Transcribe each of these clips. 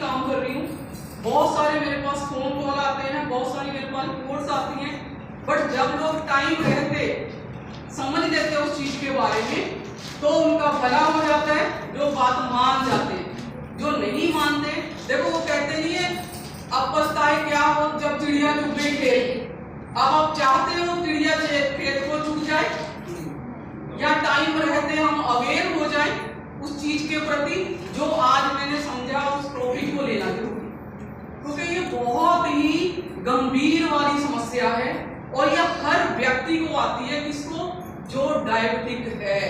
काम कर रही हूँ, बहुत सारे मेरे पास फोन कॉल आते हैं, बहुत सारी मेरे पास रिपोर्ट्स आती हैं, बट जब लोग टाइम रहते समझ लेते उस चीज के बारे में तो उनका भला हो जाता है, जो बात मान जाते हैं। जो नहीं मानते, देखो वो कहते नहीं है अब पछताए क्या हो जब चिड़िया चुग गई खेत। अब आप चाहते हो चिड़िया खेत को चुग जाए, या टाइम रहते हम अवेयर हो जाए उस चीज के प्रति जो आज मैंने समझा, उस टॉपिक को लेना जरूरी, क्योंकि ये बहुत ही गंभीर वाली समस्या है और यह हर व्यक्ति को आती है, किसको, जो डायबिटिक है।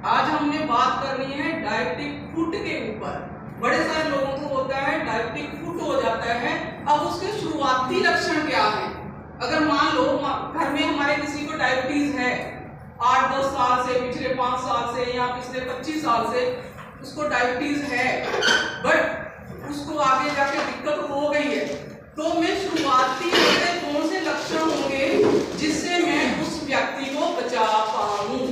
आज हमने बात करनी है डायबिटिक फुट के ऊपर। बड़े सारे लोगों को होता है डायबिटिक फुट हो जाता है। अब उसके शुरुआती लक्षण क्या है? अगर मान लो घर में हमारे किसी को डायबिटीज है, 8-10 साल से, पिछले 5 साल से या पिछले 25 साल से उसको डायबिटीज है, बट उसको आगे जाके दिक्कत हो गई है, तो मैं शुरुआती कौन से लक्षण होंगे जिससे मैं उस व्यक्ति को बचा पाऊं?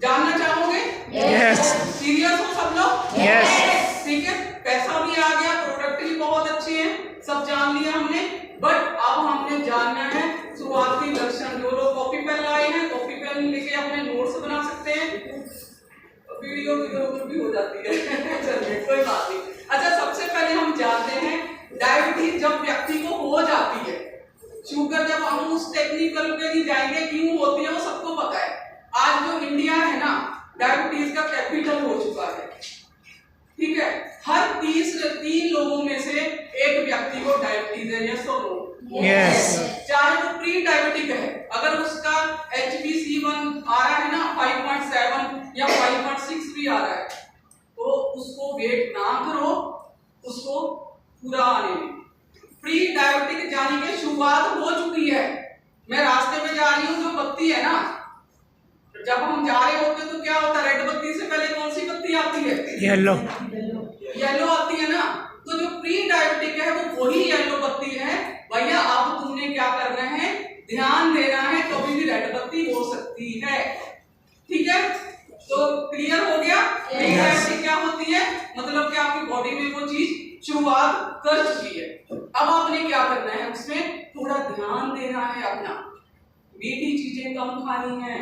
जानना चाहोगे? यस। सीरियस हो सब लोग? यस। ठीक है, पैसा भी आ गया, प्रोडक्ट भी बहुत अच्छे हैं, सब जान लिया हमने, बट अब हमने जानना है शुरुआती लक्षण। जो लोग कॉपी पेन लाए हैं, कॉपी पेन लेके अपने नोट्स बना सकते हैं, वीडियो भी हो जाती है चलिए कोई बात नहीं। अच्छा, सबसे पहले हम जानते हैं डायबिटीज जब व्यक्ति को हो जाती है, शुगर, जब हम उस टेक्निकल पे नहीं जाएंगे क्यों होती है वो सबको पता है। आज जो इंडिया है ना, डायबिटीज का कैपिटल हो चुका है, ठीक है। हर 3 लोगों में से एक व्यक्ति को डायबिटीज है, यस और नो? यस। चाहे वो प्री डायबिटिक है, अगर उसका HbA1C आ रहा है ना 5.7 या 5.6 भी आ रहा है, तो उसको वेट ना करो, उसको पूरा आने में। प्री डायबिटिक जाने की शुरुआत हो चुकी है, मैं रास्ते में जा रही हूँ, जो बत्ती है ना, जब हम जा रहे होते तो क्या होता है, रेड बत्ती से पहले कौन सी बत्ती आती है? येलो। येलो आती है ना। तो जो प्री डायबिटिक है वो वही येलो बत्ती है। भैया अब तुमने क्या करना है, ध्यान देना है, कभी भी रेड बत्ती हो सकती है, ठीक है। तो क्लियर हो गया? प्री डायबिटिक क्या होती है, मतलब कि आपकी बॉडी में वो चीज शुरुआत कर चुकी है। अब आपने क्या करना है, उसमें थोड़ा ध्यान देना है अपना, मीठी चीजें कम खानी है,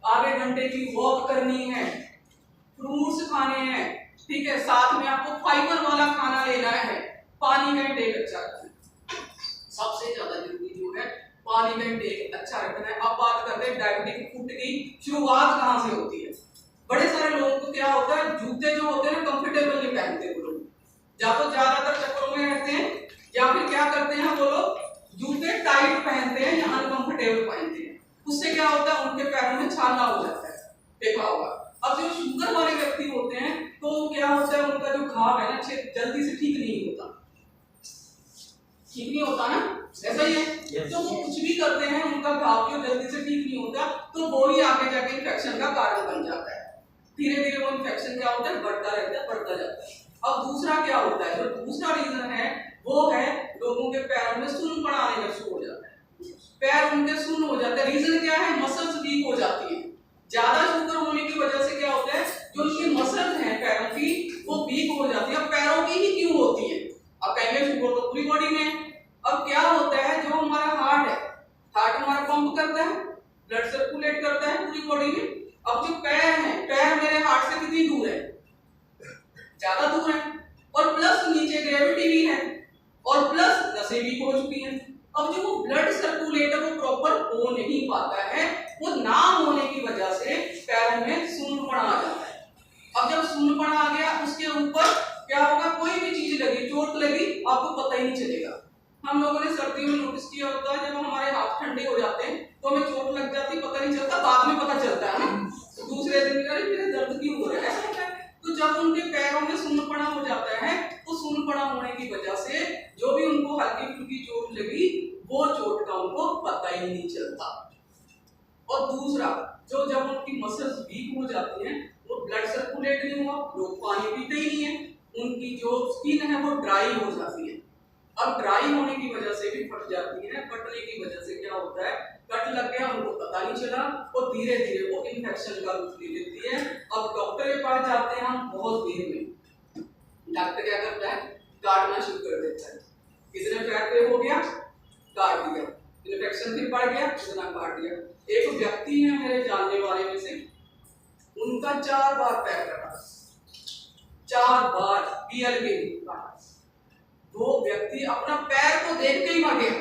आधे घंटे की वॉक करनी है, फ्रूट्स खाने हैं, ठीक है, साथ में आपको फाइबर वाला खाना लेना है, पानी का इंटेक अच्छा रखना है, सबसे ज्यादा जरूरी जो है पानी का इंटेक अच्छा रखना है। अब बात करते हैं डायबिटिक फुट की शुरुआत कहाँ से होती है। बड़े सारे लोगों को क्या होता है, जूते जो होते हैं ना कंफर्टेबल नहीं पहनते वो लोग, या तो ज्यादातर चक्करों में रहते हैं, या फिर क्या करते हैं वो लोग जूते टाइट पहनते हैं या अनकंफर्टेबल पहनते हैं। उससे क्या होता है, उनके पैरों में छाला हो जाता है, देखा होगा। अब जो शुगर वाले व्यक्ति होते हैं तो क्या होता है, उनका जो घाव है ना जल्दी से ठीक नहीं होता, ठीक नहीं होता ना, ऐसा ही है। तो वो कुछ भी करते हैं, उनका घाव जो जल्दी से ठीक नहीं होता, तो वो ही आगे जाके इन्फेक्शन का कारण बन जाता है। धीरे धीरे वो इन्फेक्शन क्या होता है, बढ़ता रहता है, बढ़ता जाता है। अब दूसरा क्या होता है, जो दूसरा रीजन है वो है लोगों के पैरों में सुन्न आने का शुरू हो जाता है, पैर उनके सुन्न हो जाते हैं। रीजन क्या है, मसल्स वीक हो जाती है। ज्यादा शुगर होने की वजह से क्या होता है, जो उनकी मसल्स हैं पैरों की वो वीक हो जाती है। अब पैरों की ही क्यों होती है, अब कहेंगे शुगर तो पूरी बॉडी में है। अब क्या होता है, जो हमारा हार्ट है, हार्ट हमारा पंप करता है, ब्लड सर्कुलेट करता है पूरी बॉडी में। अब जो पैर है, पैर मेरे हार्ट से कितनी दूर है, ज्यादा दूर है, और प्लस नीचे ग्रेविटी भी है, और प्लस नसें वीक हो चुकी हैं। अब जो वो ब्लड सर्कुलेट वो प्रॉपर हो नहीं पाता है, वो ना होने की वजह से पैरों में सुन्नपन आ जाता है। अब जब सुन्नपन आ गया, उसके ऊपर क्या होगा, कोई भी चीज लगी, चोट लगी, आपको पता ही नहीं चलेगा। हम लोगों ने सर्दियों में नोटिस किया होता है, जब हमारे हाथ ठंडे हो जाते हैं तो हमें चोट लग जाती, पता नहीं चलता, बाद में पता चलता है ना, तो दूसरे दिन अरे मेरे दर्द क्यों हो रहा है। तो जब उनके पैरों में सुन्नपना हो जाता है, तो सुन्नपना होने की वजह से जो भी उनको हल्की फुल्की चोट लगी, वो चोट का उनको पता ही नहीं चलता। और दूसरा, जो जब उनकी मसल्स वीक हो जाती हैं, वो ब्लड सर्कुलेट नहीं हुआ, लोग पानी पीते ही नहीं है, उनकी जो स्किन है वो ड्राई हो जाती है। अब ड्राई होने की वजह से भी फट जाती है, फटने की वजह से क्या होता है, कट लग गया, उनको पता नहीं चला, और धीरे धीरे वो इन्फेक्शन का रूप ले लेती है। अब डॉक्टर के पास जाते हैं हम बहुत देर में, डॉक्टर क्या करता है, काटना शुरू कर देता है। कितने पैर पे हो गया, काट दिया, इन्फेक्शन फिर बढ़ गया, इतना काट दिया। एक व्यक्ति है मेरे जानने वाले में से, उनका 4 बार पैर कटा, 4 बार पीएल के काटा। वो व्यक्ति अपना पैर को देख के ही मर गया।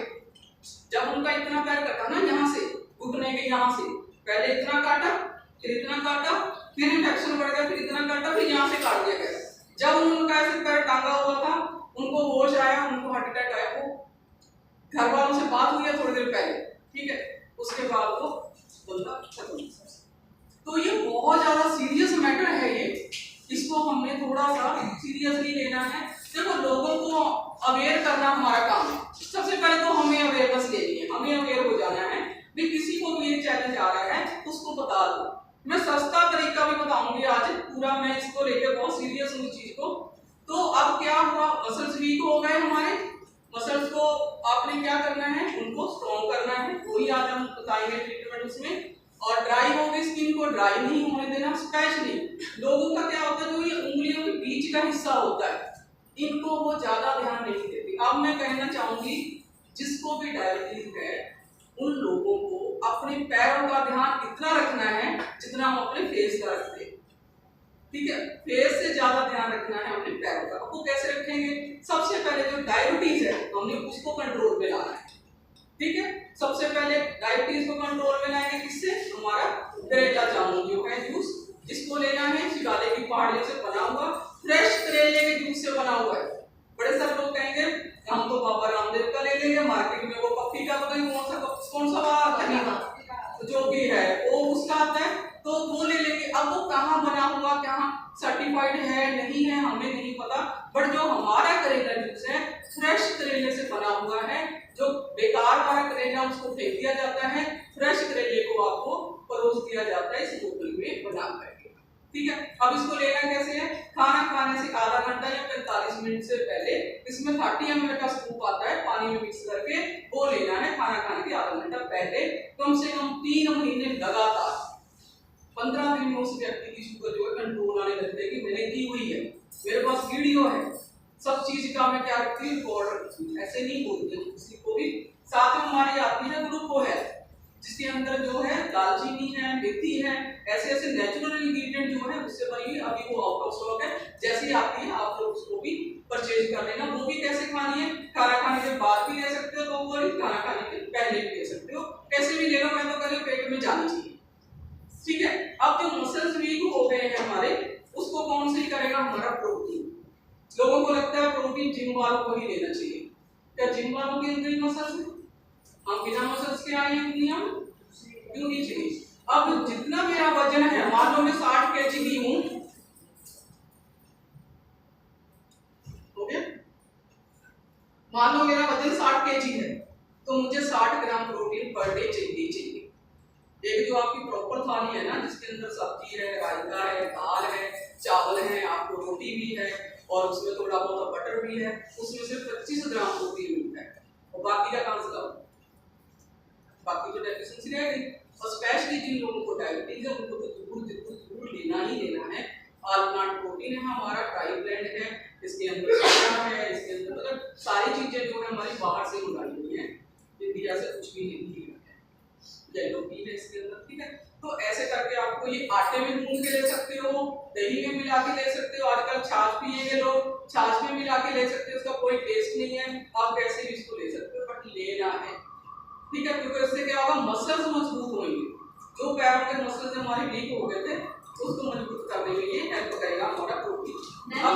जब उनका इतना पैर कटा ना, यहाँ से घुटने के यहाँ से, पहले इतना काटा, फिर इतना काटा, फिर इन्फेक्शन बढ़ गया, फिर इतना काटा, फिर यहाँ से काट दिया गया। जब उनका ऐसे पैर टांगा हुआ था, उनको होश आया, उनको हार्ट अटैक आया। वो घर वालों से बात हुई है थोड़ी देर पहले, ठीक है, उसके बाद वो बंदा खत्म। तो ये बहुत ज्यादा सीरियस मैटर है ये, इसको हमने थोड़ा सा सीरियसली लेना है। देखो, लोगों को अवेयर करना हमारा काम है। सबसे पहले तो हमें अवेयरनेस लेनी है, हमें अवेयर हो जाना है भी किसी को भी ये चैलेंज आ रहा है तो उसको बता दो। मैं सस्ता तरीका भी बताऊंगी आज, पूरा मैं इसको लेकर बहुत सीरियस हूँ चीज को। तो अब क्या हुआ, मसल्स वीक हो गए हमारे, मसल्स को आपने क्या करना है, उनको स्ट्रॉन्ग करना है, वही आज हम बताएंगे ट्रीटमेंट उसमें। और ड्राई हो गई स्किन को ड्राई नहीं होने देना। स्पेशली लोगों का क्या होता है, जो ये उंगलियों के बीच का हिस्सा होता है, इनको वो ज्यादा ध्यान नहीं देते। अब मैं कहना चाहूंगी, जिसको भी डायबिटीज है उन लोगों को अपने पैरों का ध्यान इतना रखना है जितना हम अपने फेस का रखते हैं, ठीक है। फेस से ज्यादा ध्यान रखना है अपने पैरों का। वो कैसे रखेंगे, सबसे पहले जो डायबिटीज है हमने उसको कंट्रोल में लाना है, ठीक है। सबसे पहले डायबिटीज को कंट्रोल में लाएंगे किससे, हमारा करेला जामुन जो है जूस, इसको लेना है शिकाले की पहाड़ियों से बना हुआ, फ्रेश करेले के जूस से बना हुआ है। बड़े सारे लोग कहेंगे हम तो बाबा रामदेव का ले लेंगे, मार्केट में वो पक्की का पता नहीं कौन सा आता जो भी है वो उसका आता है, तो वो ले लेंगे। अब वो कहाँ बना हुआ, कहाँ सर्टिफाइड है नहीं है हमें नहीं पता, बट जो हमारा करेला जूस है फ्रेश करेले से बना हुआ है। जो बेकार वाला करेला उसको फेंक दिया जाता है, फ्रेश करेले को आपको परोस दिया जाता है इस बोतल में बना करके, ठीक है। अब इसको लेना कैसे है, खाना खाने से आधा घंटा या 45 मिनट से पहले इसमें 30 ml का स्कूप आता है, पानी में मिक्स करके वो लेना है खाना खाने के आधा घंटा पहले, कम से कम 3 महीने लगातार। 15 दिन में उस व्यक्ति की शुगर जो है कंट्रोल आने लगता है कि मैंने की हुई है, मेरे पास वीडियो है, सब चीज का मैं क्या रखती हूँ, रिकॉर्ड रखती हूँ। ऐसे नहीं बोलते हैं किसी को भी। साथ में हमारी आती है ग्लूको है, जिसके अंदर जो है दालचीनी है, मेथी है, ऐसे ऐसे नेचुरल इंग्रेडिएंट जो है उससे बनी हुई। अभी वो आउट ऑफ स्टॉक है, जैसी आती है आप लोग उसको भी परचेज कर लेना। वो भी कैसे खानी है, खाना खाने के बाद भी ले सकते हो, तो वो खाना खाने के पहले भी ले सकते हो, कैसे भी ले लो, मैं तो कह रही हूं पेट में जानी चाहिए, ठीक है। अब जो मसल्स वीक हो गए हैं हमारे, उसको कौन सही करेगा, हमारा प्रोटीन। लोगों को लगता है प्रोटीन जिम वालों को ही लेना चाहिए, क्या जिम वालों के अंदर ही मसल्स है, हम बिना मसल्स के आए हैं दुनिया में, क्यों नहीं चाहिए। अब जितना मेरा वजन है, मान लो मैं 60 kg की हूं, हो गया, मान लो मेरा वजन 60 kg है, तो मुझे 60 ग्राम प्रोटीन पर डे चाहिए। एक जो आपकी प्रॉपर थाली है ना, जिसके अंदर सब्जी है, रायता है, दाल है, चावल है, आपको रोटी भी है और उसमें थोड़ा बहुत बटर भी है, उसमें से 25 ग्राम प्रोटीन मिलता है, और बाकी का कहां से लाओ, बाकी तो डेफिशिएंसी रहेगी। और स्पेशली जिन लोगों को डायबिटीज है उनको तो जरूर लेना ही लेना है। ऑल प्लांट प्रोटीन है हमारा, ट्राई ब्लेंड है, इसके अंदर सोया है, इसके अंदर मतलब सारी चीजें जो है हमारी बाहर से मंगाई हुई है, इंडिया से कुछ भी नहीं है, येलो पी है इसके अंदर, ठीक है। तो ऐसे करके आपको ये आटे में गूंद के ले सकते हो, दही में मिला के ले सकते हो, आजकल छाछ पिएंगे लोग, छाछ में मिला के ले सकते हो, उसका कोई टेस्ट नहीं है, आप कैसे भी इसको ले सकते हो, बट लेना है, ठीक है। क्योंकि इससे क्या होगा, मसल्स मजबूत होंगे। जो पैरों के मसल्स हमारे वीक हो गए थे उसको मजबूत करने में ये हेल्प करेगा हमारा प्रोटीन। अब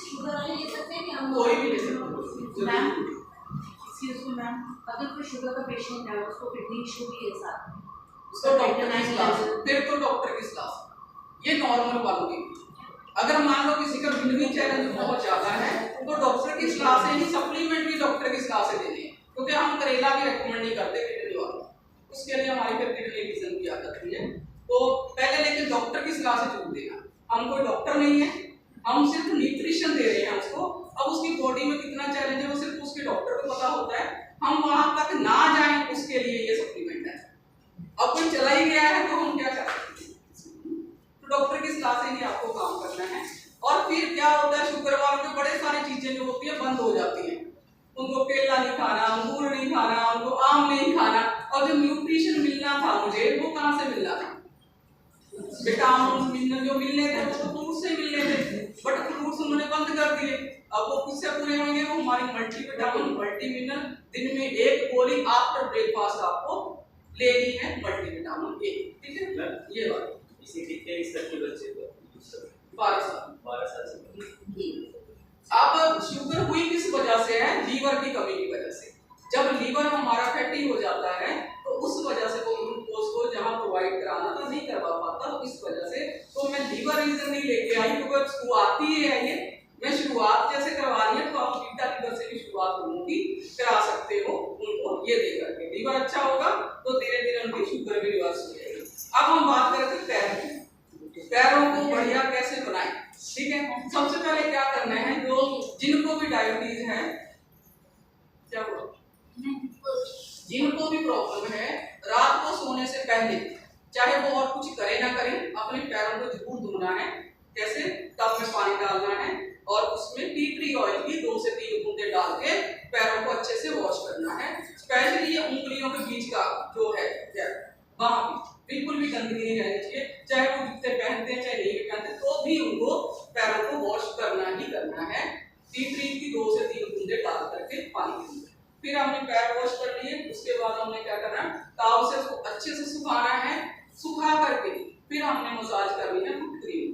शुगर वाले ले सकते हैं कि हम कोई भी ले सकते हैं मैम, अगर कोई शुगर का पेशेंट है उसको किडनी इशू भी है साथ में, तो डॉक्टर की सलाह, फिर तो डॉक्टर की सलाह, ये नॉर्मल वालों की। अगर मान लो किसी का बिल्कुल चैलेंज बहुत ज्यादा है तो डॉक्टर की सलाह से ही, सप्लीमेंट भी डॉक्टर की सलाह से देने, क्योंकि हम करेला भी रेकमेंड नहीं करते किडनी वालों, उसके लिए हमारी फिर किडनी विजन की आदत है। तो पहले लेकिन डॉक्टर की सलाह से जरूर देना। हम कोई डॉक्टर नहीं है, हम सिर्फ न्यूट्रिशन दे रहे हैं उसको। अब उसकी बॉडी में कितना चैलेंज है वो सिर्फ उसके डॉक्टर को पता होता है, हम वहां तक ना जाएं उसके लिए ये सप्लीमेंट है। अब कोई चला ही गया है तो हम क्या कर सकते हैं, तो डॉक्टर की सलाह से ही आपको काम करना है। और फिर क्या होता है, शुगर चीजें जो होती है बंद हो जाती हैं। उनको केला नहीं खाना, अंगूर नहीं खाना, उनको आम नहीं खाना, और जो न्यूट्रिशन मिलना था मुझे वो कहाँ से मिलना था? विटामिन मिनरल जो मिलने थे वो तो फ्रूट से मिलने थे, बट फ्रूट्स उन्होंने बंद कर दिए। अब वो किससे पूरे होंगे? वो हमारी मल्टीविटामिन मल्टीमिनरल दिन में एक गोली आफ्टर ब्रेकफास्ट आपको लेनी है, मल्टीविटामिन ए, ठीक है? ये बात इसे कितने इस तक के बच्चे को 12 साल से अब शुगर हुई किस वजह से है? लीवर की कमी की वजह से। जब लीवर हमारा फैटी हो जाता है तो उस वजह से वो ग्लूकोज को जहां प्रोवाइड कराना था नहीं करवा पाता, तो इस वजह से तो मैं लीवर रीजन नहीं लेके आई, क्योंकि शुरुआती है ये, मैं शुरुआत जैसे करवा रही है तो आप बीटा लीवर से भी शुरुआत उनकी करा सकते हो, उनको ये दे करके लीवर अच्छा होगा तो धीरे धीरे उनकी शुगर भी रिवर्स हो जाएगी। अब हम बात करते हैं पैर की, पैरों को बढ़िया कैसे बनाएं, ठीक है? सबसे पहले क्या करना है, जो जिनको भी डायबिटीज है, क्या बोलो, जिनको भी प्रॉब्लम है, रात को सोने से पहले चाहे वो और कुछ करे ना करे, अपने पैरों को जरूर धोना है। कैसे? टब में पानी डालना है और उसमें टी ट्री ऑयल की 2 से 3 बूंदे डाल के पैरों को अच्छे से वॉश करना है। स्पेशली ये उंगलियों के बीच का जो है वहां भी बिल्कुल भी गंदगी नहीं रहनी चाहिए, चाहे वो जूते पहनते हैं चाहे नहीं भी पहनते, तो भी उनको पैरों को वॉश करना ही करना है, टी ट्री की 2 से 3 बूंदे डाल करके पानी के अंदर। फिर हमने पैर वॉश कर लिए, उसके बाद हमने क्या करना है, ताव से उसको अच्छे से सुखाना है, सुखा करके फिर हमने मसाज करनी है फुट क्रीम।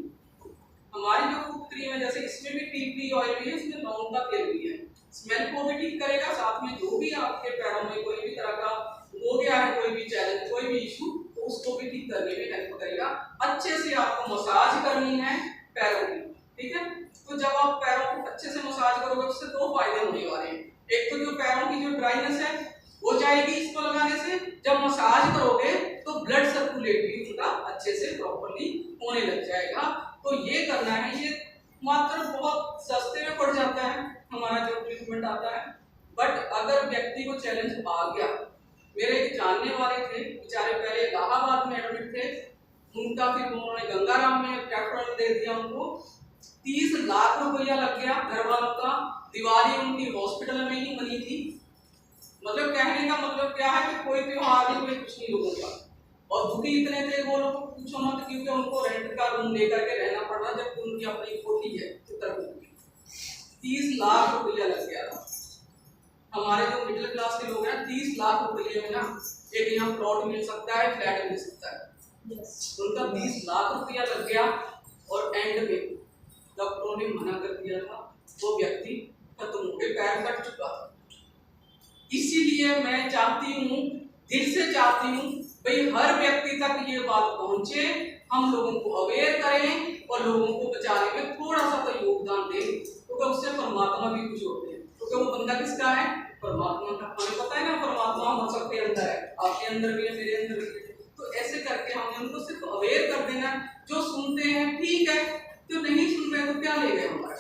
हमारी जो फुट क्रीम है, जैसे इसमें भी टी ट्री ऑयल भी है, इसमें लौंग का तेल भी है, स्मेल को भी ठीक करेगा, साथ में जो भी आपके पैरों में कोई भी तरह का हो गया है, कोई भी चैलेंज, कोई भी इशू, तो उसको भी ठीक करने में हेल्प करेगा। अच्छे से आपको मसाज करनी है पैरों की, ठीक है? तो जब आप पैरों को अच्छे से मसाज करोगे उससे 2 फायदे होने वाले हैं। एक तो जो पैरों की जो ड्राइनेस है वो जाएगी इसको लगाने से, जब मसाज करोगे तो ब्लड सर्कुलेट भी उनका अच्छे से प्रॉपर्ली होने लग जाएगा। तो ये करना है, ये मात्र बहुत सस्ते में पड़ जाता है हमारा जो ट्रीटमेंट आता है, बट अगर व्यक्ति को चैलेंज आ गया, मेरे एक जानने वाले थे बेचारे, पहले इलाहाबाद में एडमिट थे, उनका फिर उन्होंने गंगाराम में रेफरल दे दिया, उनको 30 लाख रुपया लग गया घर वालों का, दिवाली उनकी हॉस्पिटल में ही बनी थी। मतलब कहने का मतलब क्या है कि कोई त्योहार नहीं, कोई कुछ नहीं लोगों का, और दुखी इतने थे वो लोग पूछो मत, क्योंकि उनको रेंट का रूम लेकर के रहना पड़ रहा, जबकि उनकी अपनी कोठी है चित्रकूट में। 30 लाख रुपया लग गया था। हमारे जो मिडिल क्लास के लोग हैं, 30 लाख रुपये में ना एक यहाँ प्लॉट मिल सकता है, फ्लैट मिल सकता है, उनका 30 लाख रुपया लग गया, और एंड में डॉक्टरों ने मना कर दिया था, वो व्यक्ति खत्म हो गए, पैर कट चुका। इसीलिए मैं चाहती हूँ, दिल से चाहती हूँ, भाई हर व्यक्ति तक ये बात पहुंचे, हम लोगों को अवेयर करें और लोगों को बचाने में थोड़ा सा तो योगदान दें, क्योंकि उससे परमात्मा भी खुश होते हैं। क्योंकि वो बंदा किसका है? परमात्मा का। हमें पता है ना, परमात्मा हम सबके अंदर है, आपके अंदर भी है, मेरे अंदर भी है। तो ऐसे करके हमने उनको सिर्फ अवेयर कर देना। जो सुनते हैं ठीक है, जो नहीं सुन रहे तो क्या ले गए हमारा।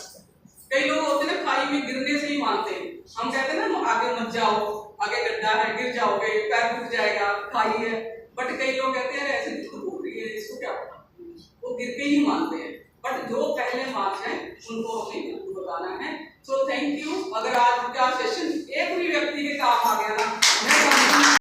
कई लोग होते हैं ना, खाई में गिरने से ही मानते हैं, हम कहते हैं ना आगे मत जाओ, आगे गड्ढा है, गिर जाओगे, पैर टूट जाएगा, खाई है, बट कई लोग कहते हैं ऐसे तो बोल रही है, इसको क्या पता, वो गिर के ही मानते हैं। बट जो पहले मान है उनको हमें बताना है। So thank you. अगर आज का सेशन एक भी व्यक्ति के काम आ गया ना, मैं